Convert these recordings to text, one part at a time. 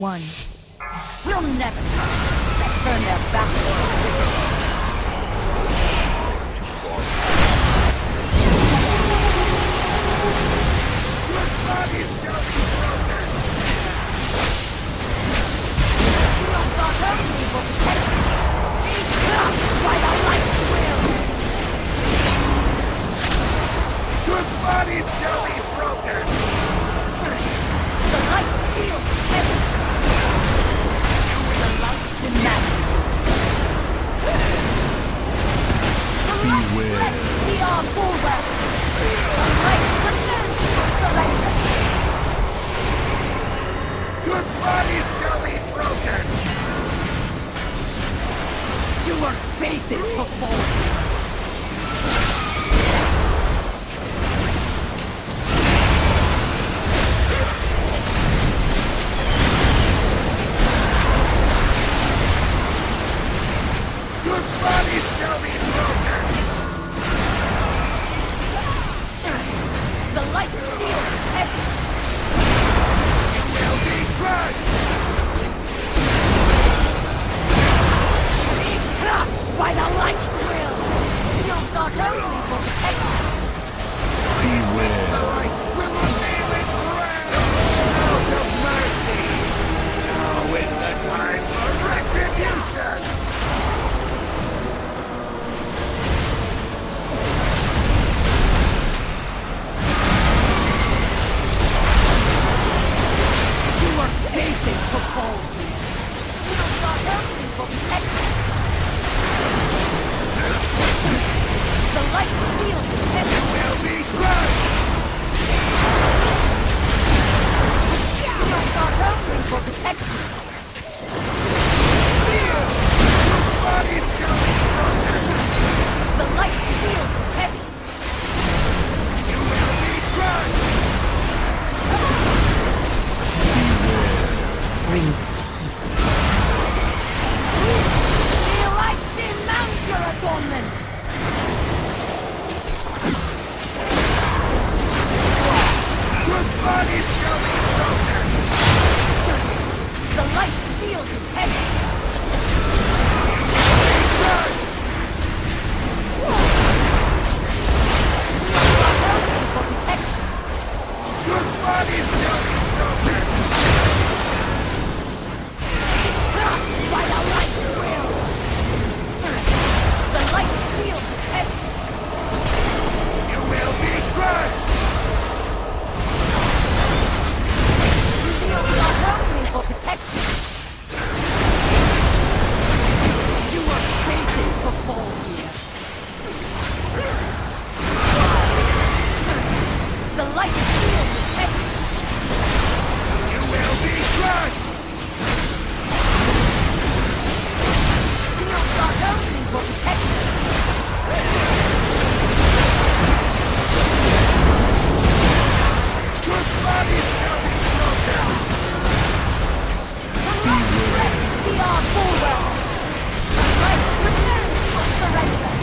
One. We'll never turn their back. Your body shall be broken! The light feels heavy. The light demands. The light Beware. be our bulwark. The light demands surrender. Your body shall be broken! You are fated to fall. Your body shall be broken! The light feels heavy. You will be crushed! Be crushed by the light will. Shields are only for protection. Beware. I will reveal its wrath! Out of mercy! Now is the time for retribution! You are fated to fall here. Shields are only for protection. The light feels heavy. Will be crushed! Shields are only for protection. Your body shall be broken! The light feels heavy. You will be crushed! Beware. The light demands your adornment. Your body shall be broken! The light field is heavy. Crushed! For protection. Your body shall be broken! Crushed by the light will. The light field is heavy. You will be crushed! Shields are only for protection. You are fated to fall here. The light field is heavy. You will be crushed! Shields are only for protection. Your body shall be broken! The light will be our bulwark. The light returns to surrender.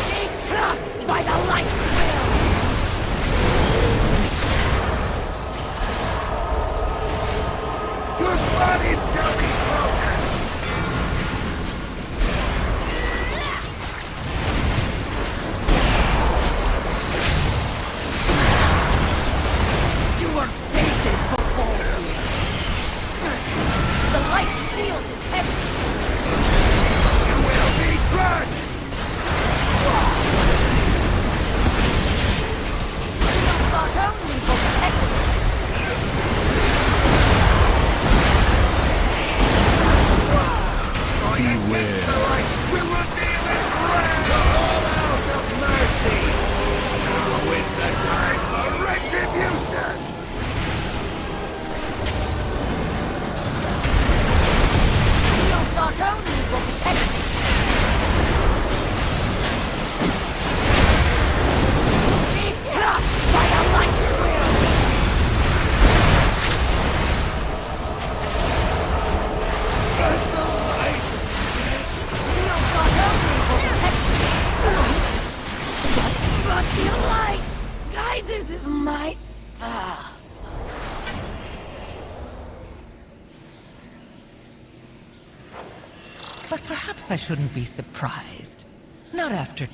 Be crushed by the light will. Your body shall be broken! You are fated to fall here. The light field is heavy. You will be crushed! Shields are only for protection. But perhaps I shouldn't be surprised. Not after